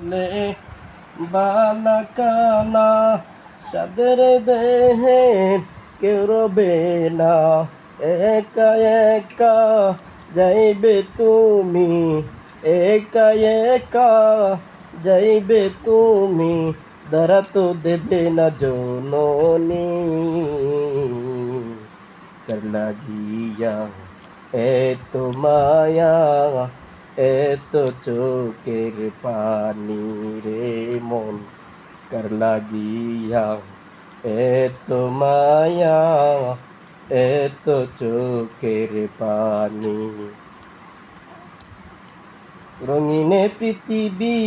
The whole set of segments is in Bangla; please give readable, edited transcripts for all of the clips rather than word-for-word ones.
বলে বালাকানা সাদের দেহে কেউ রবে না একা একা যাইবে তুমি একা একা যাইবে তুমি দাঁড়া তো দেবে না জননী কার লাগিয়া এত মায়া এত চোখের পানি রে মন কার লাগিয়া এত মায়া এত চোখের পানি রঙিনে পৃথিবী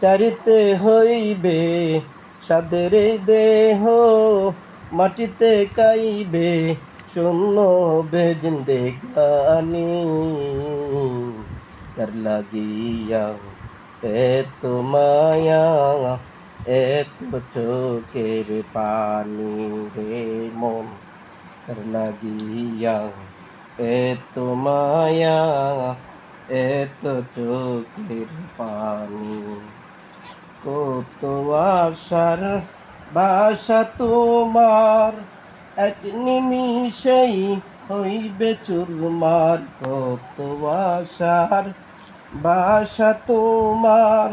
চারিতে হইবে সাদের দেহ মাটিতে কাইবে শূন্য হবে জিন্দেগানি কার লাগিয়া এত মায়া এত চোখের পানি রে মন কার লাগিয়া এত মায়া এত চোখের পানি কত আশার বাসা তোমার এক নিমিষেই হইবে চুরমার কত আশার বাসা তোমার